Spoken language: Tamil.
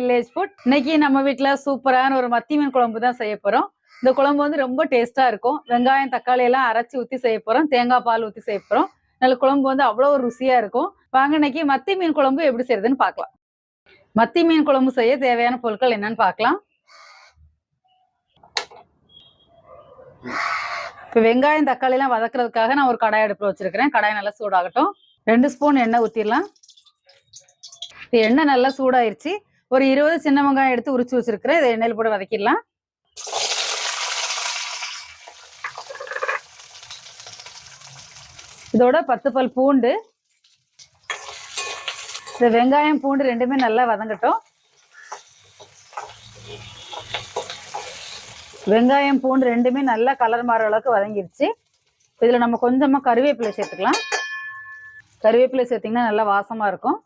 Village food. இன்னைக்கு நம்ம வீட்டுல சூப்பரான ஒரு மத்தி மீன் குழம்பு தான் செய்ய போறோம். இந்த குழம்பு வந்து ரொம்ப டேஸ்டா இருக்கும். வெங்காயம் தக்காளி எல்லாம் அரைச்சி ஊத்தி செய்ய போறோம். தேங்காய் பால் ஊத்தி செய்ய போறோம். நல்ல குழம்பு வந்து அவ்வளவு ருசியா இருக்கும். வாங்க இன்னைக்கு மத்தி மீன் குழம்பு எப்படி செய்யறதுன்னு பார்க்கலாம். மத்தி மீன் குழம்பு செய்ய தேவையான பொருட்கள் என்னன்னு பார்க்கலாம். இப்போ வெங்காயம் தக்காளி எல்லாம் வதக்குறதுக்காக நான் ஒரு கடாய் அடுப்புல வச்சிருக்கிறேன். கடாய் நல்லா சூடாகட்டும். 2 ஸ்பூன் எண்ணெய் ஊத்திடலாம். எண்ணெய் நல்லா சூடாயிருச்சு. ஒரு 20 சின்ன வெங்காயம் எடுத்து உரிச்சு வச்சிருக்கிறேன். இதை எண்ணெயில் போட்டு வதக்கிடலாம். இதோட 10 பல் பூண்டு. இந்த வெங்காயம் பூண்டு ரெண்டுமே நல்லா வதங்கட்டும். வெங்காயம் பூண்டு ரெண்டுமே நல்லா கலர் மாற அளவுக்கு வதங்கிருச்சு. இதுல நம்ம கொஞ்சமா கருவேப்பிலை சேர்த்துக்கலாம். கருவேப்பிலை சேர்த்தீங்கன்னா நல்லா வாசமா இருக்கும்.